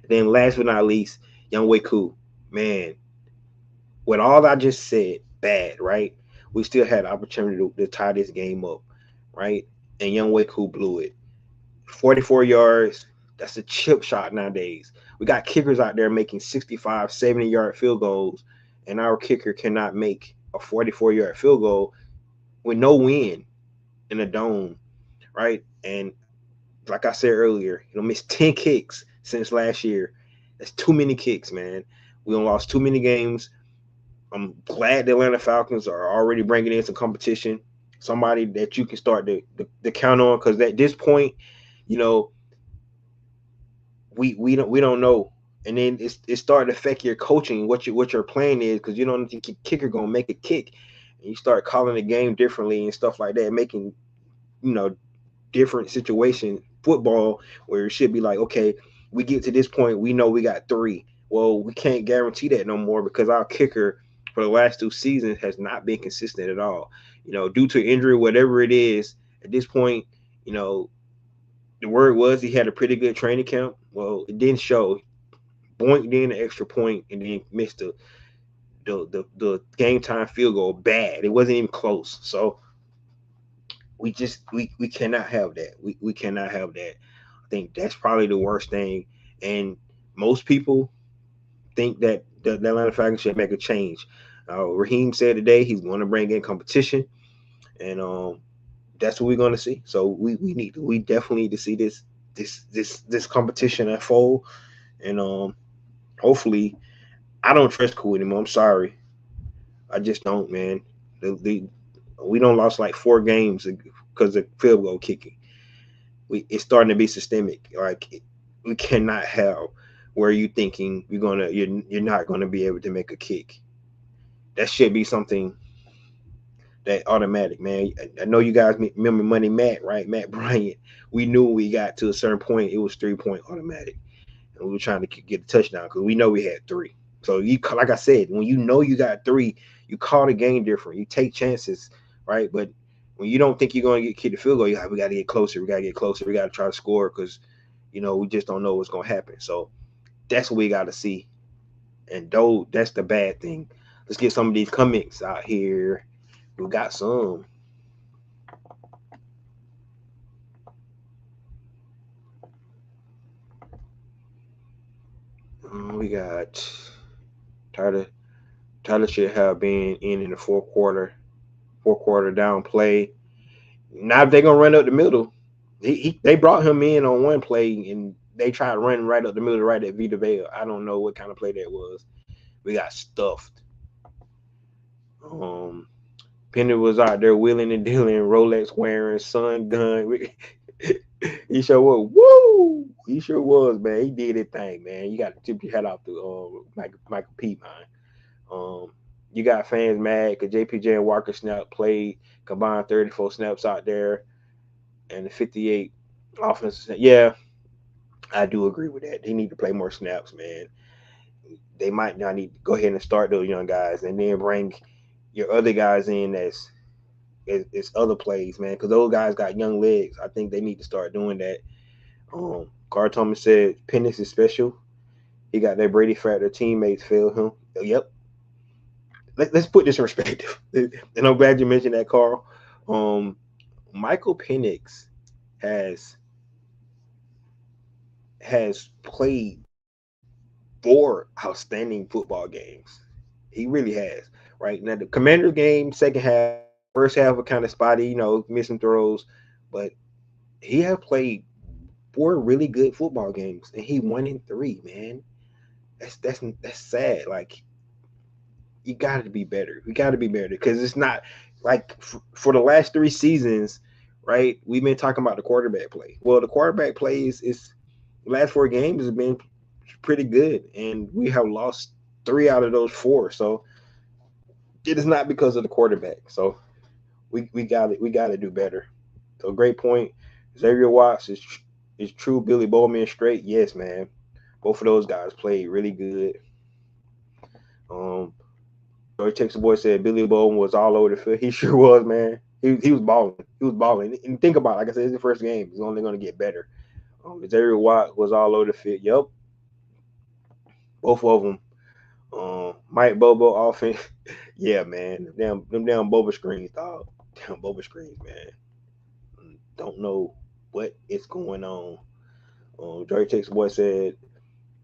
And then last but not least, Young Waku, man, with all I just said, bad, right? We still had an opportunity to tie this game up, right? And Young Waku blew it. 44 yards, that's a chip shot nowadays. We got kickers out there making 65, 70-yard field goals, and our kicker cannot make a 44-yard field goal with no wind in a dome, right? And like I said earlier, missed 10 kicks since last year. That's too many kicks, man. We done lost too many games. I'm glad the Atlanta Falcons are already bringing in some competition, somebody that you can start to count on, because at this point, we don't know. And then it's starting to affect your coaching, what your plan is, because you don't think your kicker gonna make a kick, and you start calling the game differently and stuff like that, making different situation football where it should be like, okay, we get to this point, we know we got 3. Well, we can't guarantee that no more, because our kicker for the last 2 seasons has not been consistent at all. Due to injury, whatever it is, at this point, the word was he had a pretty good training camp. Well, it didn't show. Boinked in an extra point and then missed the game time field goal bad. It wasn't even close. So we cannot have that. We cannot have that. I think that's probably the worst thing. And most people think that the Atlanta Falcons should make a change. Raheem said today he's going to bring in competition, and that's what we're going to see. So we definitely need to see this competition unfold, and hopefully, I don't trust Cool anymore. I'm sorry, I just don't, man. We don't lost like 4 games because of field goal kicking. It's starting to be systemic. Like, We cannot have where you thinking you're not gonna be able to make a kick. That should be something that automatic, man. I know you guys remember Money Matt, right? Matt Bryant. We knew we got to a certain point, it was 3 point automatic, and we were trying to get a touchdown because we know we had three. So you, like I said, when you know you got three, you call the game different. You take chances, right? But when you don't think you're going to get kicked the field goal, we got to get closer. We got to get closer. We got to try to score because we just don't know what's going to happen. So that's what we got to see. And though that's the bad thing, let's get some of these comments out here. We got some. We got Tyler. Tyler should have been in the fourth quarter. Fourth quarter down play. Now if they're gonna run up the middle, they brought him in on one play and they tried running right up the middle, right at Vita Vale. I don't know what kind of play that was. We got stuffed. Um, Penny was out there wheeling and dealing, Rolex wearing, sun gun. He sure was. Woo! He sure was, man. He did his thing, man. You got to tip your hat off to Michael P, man. You got fans mad because JPJ and Walker Snap played combined 34 snaps out there and the 58 offensive. Yeah, I do agree with that. They need to play more snaps, man. They might not need to go ahead and start those young guys and then bring your other guys in as other plays, man, because those guys got young legs. I think they need to start doing that. Carl Thomas said Penix is special. He got that Brady factor. Teammates failed him. Yep. Let's put this in perspective. And I'm glad you mentioned that, Carl. Um, Michael Penix has played four outstanding football games. He really has. Right now, the Commanders game, second half, first half was kind of spotty, missing throws, but he has played four really good football games, and he won in three. Man, that's sad. Like you got to be better. We got to be better because it's not like for the last three seasons, right? We've been talking about the quarterback play. Well, the quarterback play is last four games has been pretty good, and we have lost three out of those four. So it is not because of the quarterback. So we got to do better. So great point. Xavier Watts is true Billy Bowman straight. Yes, man. Both of those guys played really good. Um, George Texas boy said Billy Bowman was all over the field. He sure was, man. He was balling. He was balling. And think about it, like I said, it's the first game. He's only going to get better. Xavier Watt was all over the field. Yep, both of them. Mike Bobo offense. Yeah, man. Them damn Boba screens, dog. Damn Boba screens, man. Don't know what is going on. George Texas boy said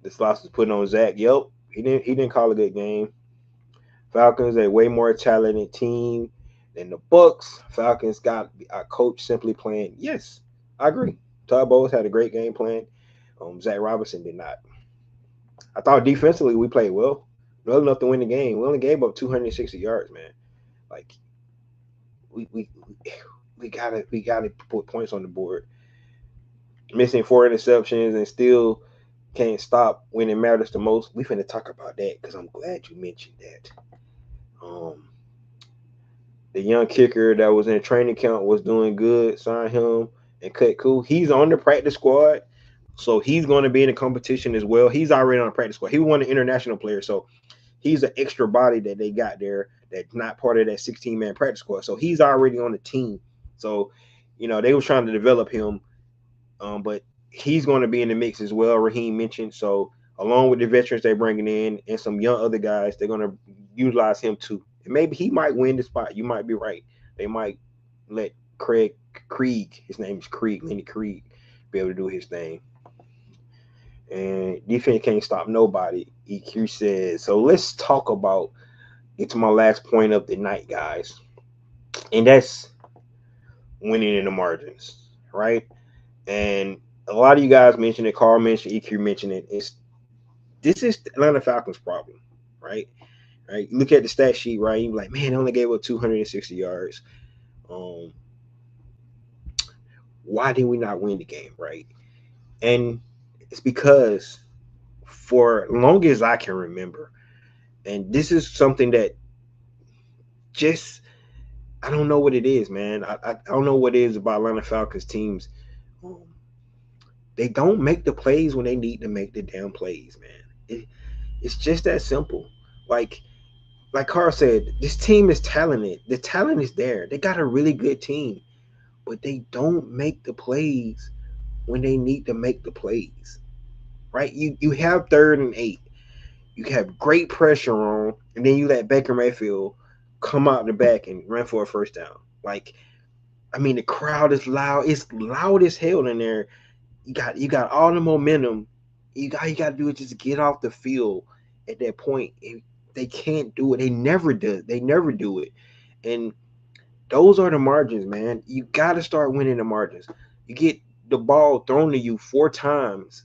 the slots was putting on Zach. Yep, he didn't call a good game. Falcons a way more talented team than the Bucs. Falcons got a coach simply playing. Yes, I agree. Todd Bowles had a great game plan. Zach Robinson did not. I thought defensively we played well enough to win the game. We only gave up 260 yards, man. Like we gotta put points on the board. Missing four interceptions and still can't stop when it matters the most. We finna talk about that because I'm glad you mentioned that. Um, the young kicker that was in training camp was doing good. Sign him and cut cool. He's on the practice squad, so he's going to be in the competition as well. He's already on the practice squad. He won an international player, so he's an extra body that they got there that's not part of that 16-man practice squad. So he's already on the team. So, they were trying to develop him, but he's going to be in the mix as well. Raheem mentioned. So along with the veterans they're bringing in and some young other guys, they're going to utilize him too. And maybe he might win the spot. You might be right. They might let Krieg, his name is Lenny Krieg, be able to do his thing. And defense can't stop nobody, EQ says. So let's talk about get to my last point of the night, guys. And that's winning in the margins, right? And a lot of you guys mentioned it. Carl mentioned, EQ mentioned it. This is the Atlanta Falcons' problem, right? Right. You look at the stat sheet, right? You're like, man, they only gave up 260 yards. Um, why did we not win the game, right? And It's because for long as I can remember, and this is something that just I don't know what it is, man. I don't know what it is about Atlanta Falcons teams. Um, they don't make the plays when they need to make the damn plays, man. It's just that simple. Like like Carl said, this team is talented. The talent is there. They got a really good team, but they don't make the plays when they need to make the plays. Right? You have 3rd and 8. You have great pressure on, and then you let Baker Mayfield come out the back and run for a first down. Like, I mean, the crowd is loud. It's loud as hell in there. You got all the momentum. You got to do is just get off the field at that point. And they can't do it. They never do. They never do it. And those are the margins, man. You got to start winning the margins. You get the ball thrown to you 4 times.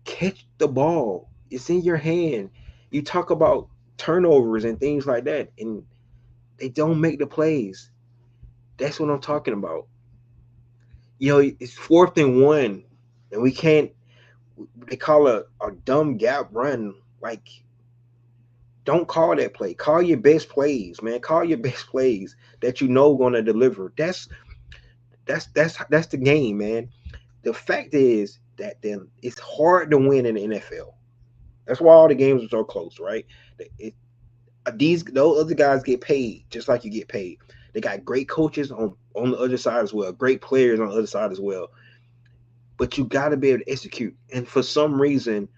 Catch the ball. It's in your hand. You talk about turnovers and things like that, and they don't make the plays. That's what I'm talking about. It's 4th and 1, and we can't. They call a dumb gap run. Like, don't call that play. Call your best plays, man. Call your best plays that you know going to deliver. That's the game, man. The fact is that then it's hard to win in the NFL. That's why all the games are so close, right? It, those other guys get paid just like you get paid. They got great coaches on the other side as well, great players on the other side as well. But you got to be able to execute. And for some reason,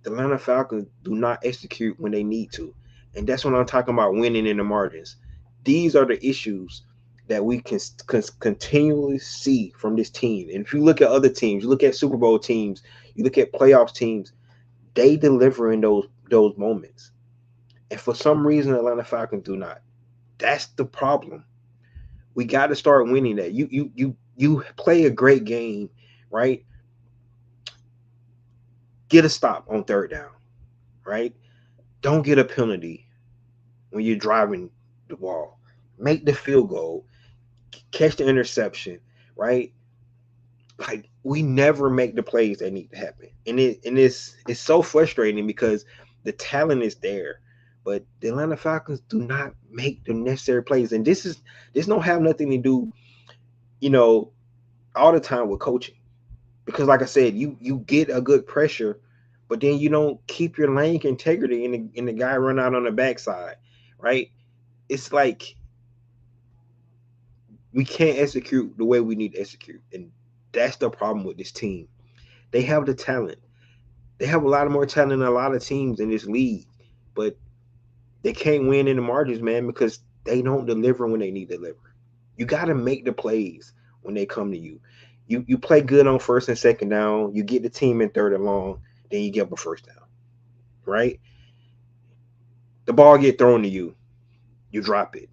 the Atlanta Falcons do not execute when they need to, and that's what I'm talking about winning in the margins. These are the issues that we can continually see from this team. And if you look at other teams, you look at Super Bowl teams, you look at playoffs teams, they deliver in those moments. And for some reason, Atlanta Falcons do not. That's the problem. We got to start winning that. You play a great game, right? Get a stop on 3rd down, right? Don't get a penalty when you're driving the ball. Make the field goal, catch the interception, right? Like, we never make the plays that need to happen, and it's so frustrating because the talent is there, but the Atlanta Falcons do not make the necessary plays, and this don't have nothing to do, you know, all the time with coaching, because like I said, you get a good pressure, but then you don't keep your lane integrity, and the guy run out on the backside, right? It's like we can't execute the way we need to execute, and that's the problem with this team. They have the talent. They have a lot of more talent than a lot of teams in this league, but they can't win in the margins, man, because they don't deliver when they need to deliver. You got to make the plays when they come to you. You play good on 1st and 2nd down. You get the team in 3rd and long, then you give up a first down, right? The ball get thrown to you, you drop it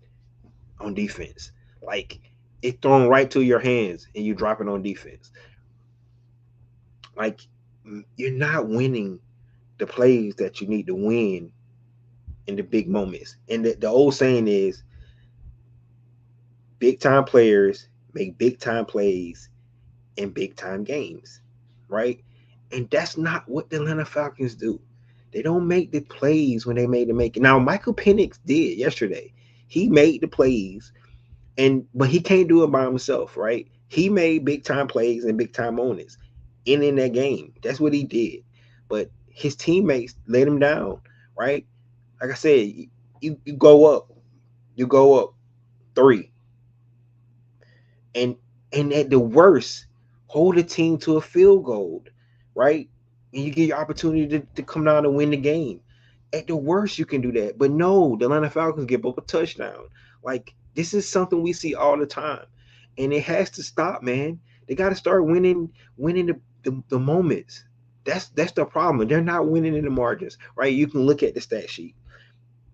on defense. Like, it thrown right to your hands, and you drop it on defense. Like, you're not winning the plays that you need to win in the big moments. And the old saying is, big time players make big time plays in big time games, right? And that's not what the Atlanta Falcons do. They don't make the plays when they made to make it. Now, Michael Penix did yesterday. He made the plays, but he can't do it by himself, right? He made big time plays and big time moments in that game. That's what he did. But his teammates let him down, right? Like I said, you go up 3, and at the worst, hold the team to a field goal, right? And you get your opportunity to come down and win the game. At the worst, you can do that. But no, the Atlanta Falcons give up a touchdown. Like, this is something we see all the time, and it has to stop, man. They got to start winning the moments. That's the problem. They're not winning in the margins, right? You can look at the stat sheet.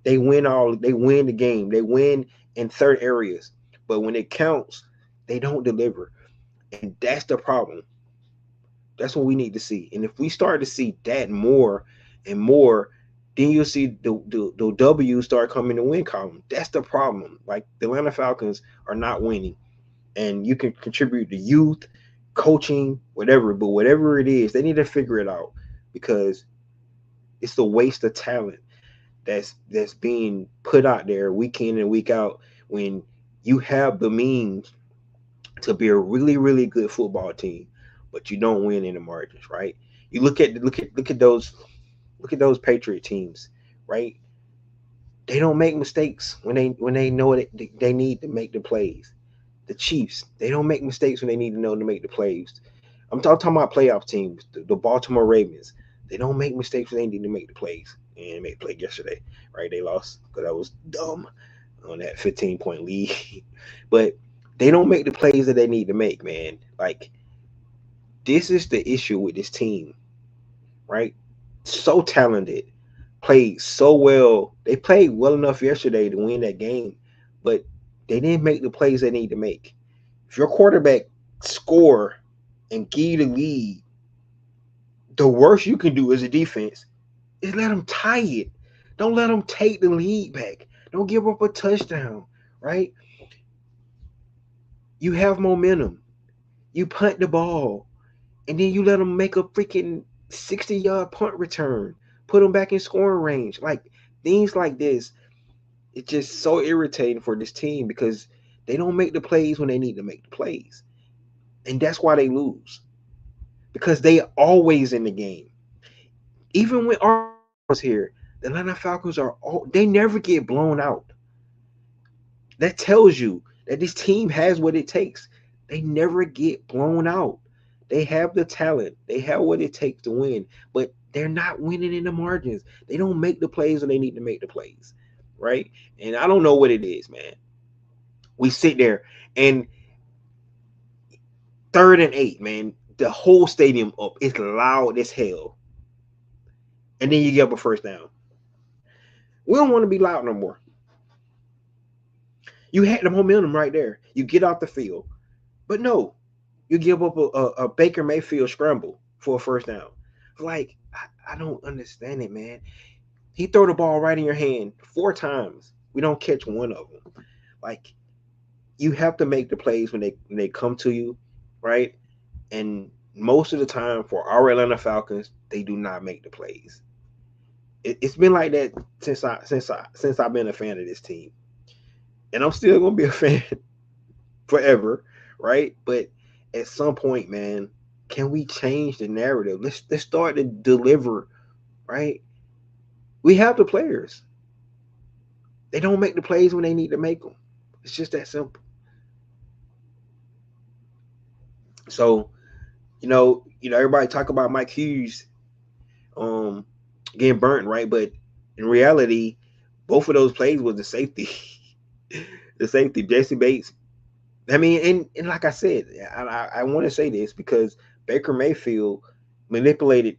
They win the game. They win in third areas. But when it counts, they don't deliver. And that's the problem. That's what we need to see. And if we start to see that more and more, then you'll see the W start coming to win column. That's the problem. Like, the Atlanta Falcons are not winning. And you can contribute to youth. coaching, whatever. But whatever it is, they need to figure it out because it's the waste of talent that's being put out there week in and week out when you have the means to be a really really good football team, but you don't win in the margins, right? You look at those Patriot teams, right? They don't make mistakes when they know that they need to make the plays. The Chiefs, they don't make mistakes when they need to know to make the plays. I'm talking about playoff teams, the Baltimore Ravens. They don't make mistakes when they need to make the plays. And they made a play yesterday, right? They lost because I was dumb on that 15-point lead. But they don't make the plays that they need to make, man. Like, this is the issue with this team, right? So talented, played so well. They played well enough yesterday to win that game, but they didn't make the plays they need to make. If your quarterback score and give you the lead, the worst you can do as a defense is let them tie it. Don't let them take the lead back. Don't give up a touchdown, right? You have momentum. You punt the ball, and then you let them make a freaking 60-yard punt return. Put them back in scoring range. Like, things like this, it's just so irritating for this team because they don't make the plays when they need to make the plays. And that's why they lose. Because they always in the game. Even when our was here, the Atlanta Falcons they never get blown out. That tells you that this team has what it takes. They never get blown out. They have the talent. They have what it takes to win, but they're not winning in the margins. They don't make the plays when they need to make the plays, right? And I don't know what it is, man. We sit there and 3rd and 8, man. The whole stadium up. It's loud as hell. And then you give up a first down. We don't want to be loud no more. You had the momentum right there. You get off the field. But no, you give up a Baker Mayfield scramble for a first down. Like, I don't understand it, man. He throw the ball right in your hand 4 times. We don't catch one of them. Like, you have to make the plays when they come to you, right? And most of the time for our Atlanta Falcons, they do not make the plays. It's been like that since I've been a fan of this team, and I'm still gonna be a fan forever, right? But at some point, man, can we change the narrative? Let's start to deliver, right? We have the players. They don't make the plays when they need to make them. It's just that simple. So, everybody talk about Mike Hughes um getting burnt, right? But in reality, both of those plays was the safety. The safety, Jesse Bates. I mean, and like I said, I want to say this because Baker Mayfield manipulated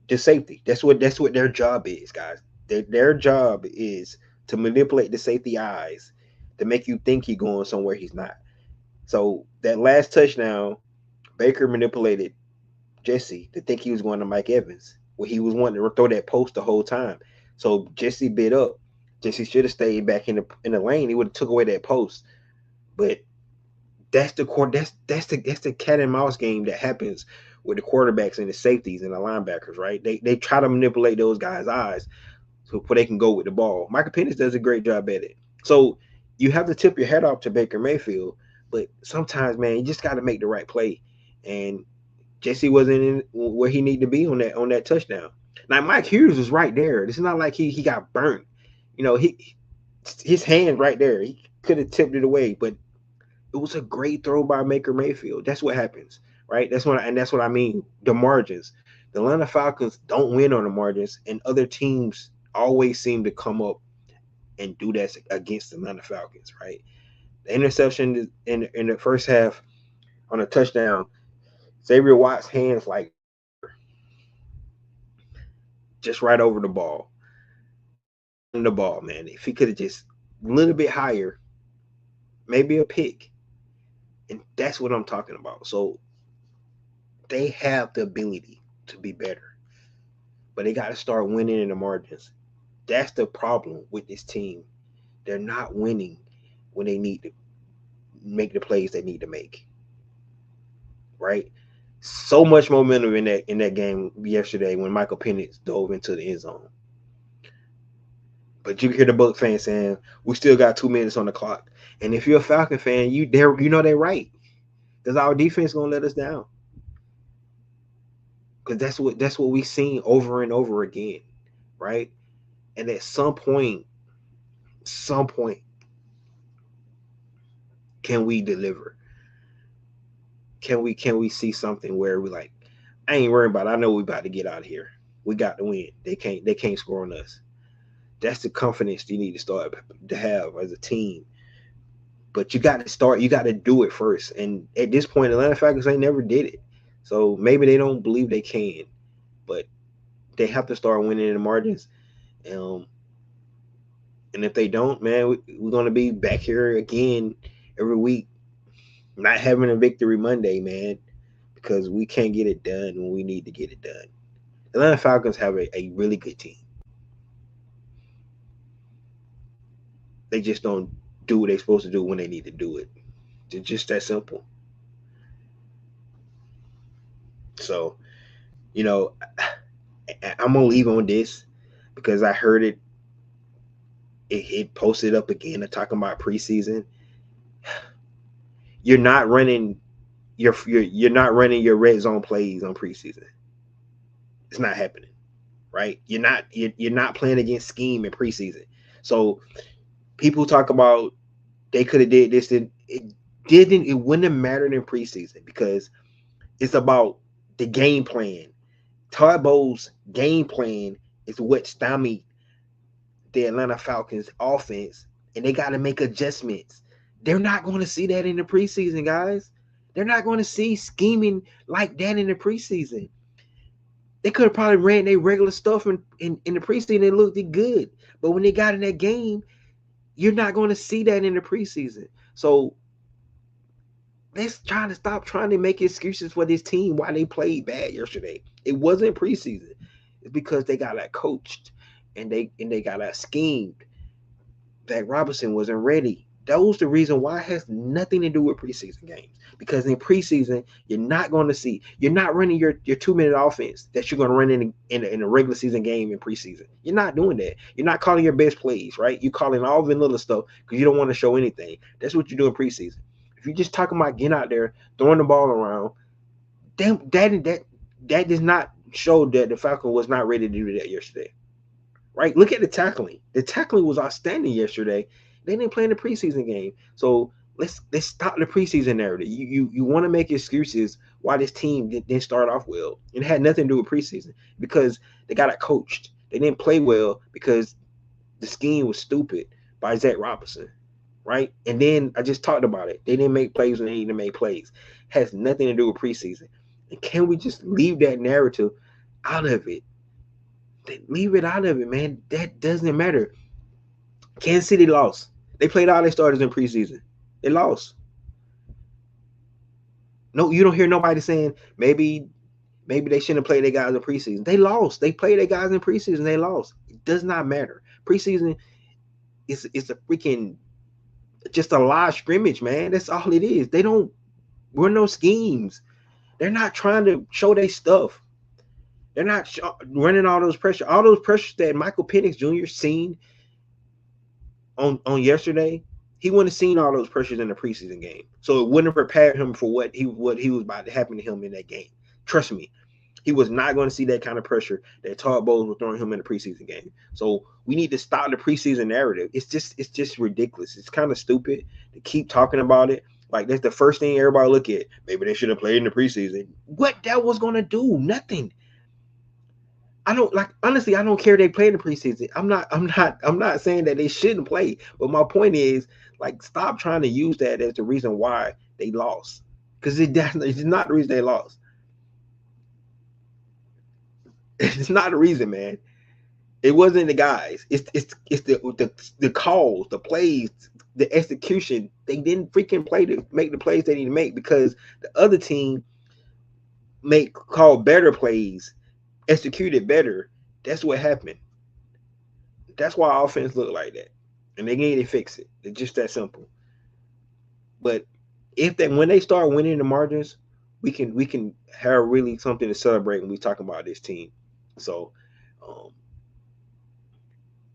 the safety. That's what their job is, guys. Their job is to manipulate the safety eyes to make you think he's going somewhere he's not. So that last touchdown, Baker manipulated Jesse to think he was going to Mike Evans, where he was wanting to throw that post the whole time. So Jesse bit up. Jesse should have stayed back in the lane. He would have took away that post. But that's the core. That's the cat and mouse game that happens with the quarterbacks and the safeties and the linebackers, right? They try to manipulate those guys' eyes so they can go with the ball. Michael Penix does a great job at it. So you have to tip your head off to Baker Mayfield, but sometimes, man, you just got to make the right play. And Jesse wasn't in where he needed to be on that touchdown. Now Mike Hughes was right there. This is not like he got burnt. His hand right there. He could have tipped it away, but it was a great throw by Baker Mayfield. That's what happens, right? That's what I mean. The margins. The Atlanta Falcons don't win on the margins, and other teams always seem to come up and do that against the Atlanta Falcons, right? The interception in the first half on a touchdown, Xavier Watts' hands like just right over the ball. The ball, man. If he could have just a little bit higher, maybe a pick. And that's what I'm talking about. So they have the ability to be better, but they got to start winning in the margins. That's the problem with this team. They're not winning when they need to make the plays they need to make. right? So much momentum in that game yesterday when Michael Penix dove into the end zone. But you hear the Bucs fans saying we still got 2 minutes on the clock, and if you're a Falcon fan, you know they're right, because our defense gonna let us down. Because that's what we've seen over and over again, right? And at some point, can we deliver? Can we see something where we like, I ain't worried about it. I know we about to get out of here. We got to win. They can't score on us. That's the confidence you need to start to have as a team. But you got to start. You got to do it first. And at this point, Atlanta Falcons they never did it. So maybe they don't believe they can. But they have to start winning in the margins. Um, and if they don't, man, we're gonna be back here again every week, not having a victory Monday, man, because we can't get it done when we need to get it done. Atlanta Falcons have a really good team. They just don't do what they're supposed to do when they need to do it. It's just that simple. So, you know, I'm gonna leave on this because I heard it posted up again talking about preseason. You're not running you're not running your red zone plays on preseason. It's not happening, right? You're not playing against scheme in preseason. So people talk about they could have did this. It wouldn't have mattered in preseason because it's about the game plan. Todd Bowles' game plan is what stymied the Atlanta Falcons offense, and they got to make adjustments. They're not going to see that in the preseason, guys. They're not going to see scheming like that in the preseason. They could have probably ran their regular stuff in the preseason. It looked good. But when they got in that game, you're not going to see that in the preseason. So let's try to stop trying to make excuses for this team why they played bad yesterday. It wasn't preseason. It's because they got coached and they got schemed. That Robinson wasn't ready. That was the reason why. It has nothing to do with preseason games. Because in preseason, you're not going to see. You're not running your 2-minute offense that you're going to run in a regular season game in preseason. You're not doing that. You're not calling your best plays, right? You're calling all vanilla stuff because you don't want to show anything. That's what you do in preseason. If you're just talking about getting out there, throwing the ball around, that does not show that the Falcon was not ready to do that yesterday. Right? Look at the tackling. The tackling was outstanding yesterday. They didn't play in the preseason game. So let's stop the preseason narrative. You want to make excuses why this team didn't start off well. It had nothing to do with preseason because they got coached. They didn't play well because the scheme was stupid by Zach Robinson. Right? And then I just talked about it. They didn't make plays when they needed to make plays. It has nothing to do with preseason. And can we just leave that narrative out of it? Leave it out of it, man. That doesn't matter. Kansas City lost. They played all their starters in preseason. They lost. No, you don't hear nobody saying maybe they shouldn't have played their guys in preseason. They lost. They played their guys in preseason. They lost. It does not matter. Preseason is a freaking just a live scrimmage, man. That's all it is. They don't run no schemes. They're not trying to show their stuff. They're not running all those pressures that Michael Penix Jr. seen on yesterday. He wouldn't have seen all those pressures in the preseason game, so it wouldn't have prepared him for what he was about to happen to him in that game. Trust me, he was not going to see that kind of pressure that Todd Bowles was throwing him in the preseason game. So we need to stop the preseason narrative. It's just ridiculous. It's kind of stupid to keep talking about it. Like that's the first thing everybody look at. Maybe they should have played in the preseason. What that was going to do? Nothing. I don't honestly. I don't care if they play in the preseason. I'm not saying that they shouldn't play. But my point is, stop trying to use that as the reason why they lost, because it's not the reason they lost. It's not the reason, man. It wasn't the guys. It's the calls, the plays, the execution. They didn't freaking play to make the plays they need to make because the other team call better plays, executed better. That's what happened. That's why offense look like that, and they need to fix it. It's just that simple. But when they start winning the margins, we can have really something to celebrate when we talk about this team. So um,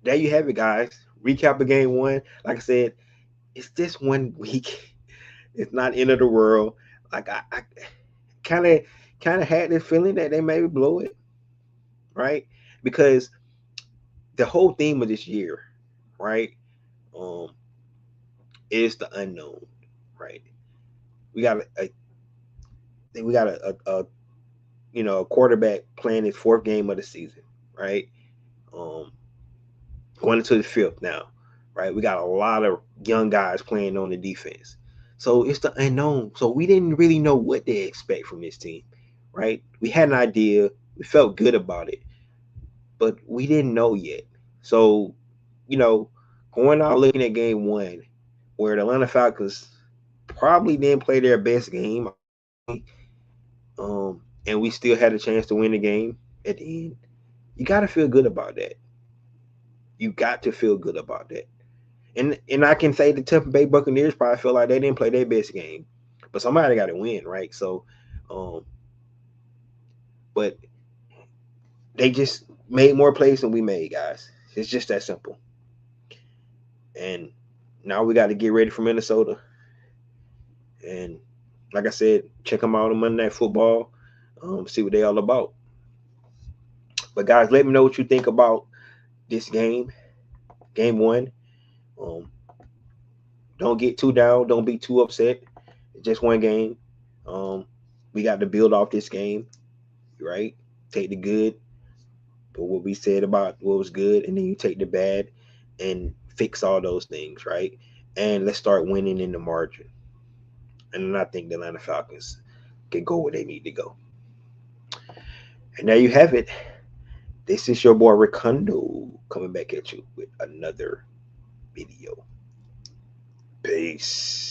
there you have it, guys. Recap of game one. Like I said, it's just 1 week. It's not end of the world. Like I kind of had this feeling that they maybe blow it, right? Because the whole theme of this year, right, um, is the unknown, right? We got a a quarterback playing his fourth game of the season, right? Um, going into the fifth now, right? We got a lot of young guys playing on the defense. So it's the unknown. So we didn't really know what to expect from this team, right? We had an idea. We felt good about it, but we didn't know yet. So, you know, going out looking at game one, where the Atlanta Falcons probably didn't play their best game, and we still had a chance to win the game at the end, you got to feel good about that. You got to feel good about that. And I can say the Tampa Bay Buccaneers probably feel like they didn't play their best game, but somebody got to win, right? So, um, but they just made more plays than we made, guys. It's just that simple. And now we got to get ready for Minnesota. And like I said, check them out on Monday Night Football. See what they all about. But guys, let me know what you think about this game one. Um, don't get too down. Don't be too upset. It's just one game. Um, we got to build off this game, right? Take the good, but what we said about what was good, and then you take the bad and fix all those things, right? And let's start winning in the margin. And I think the Atlanta Falcons can go where they need to go. And there you have it. This is your boy Ricondo coming back at you with another video. Peace.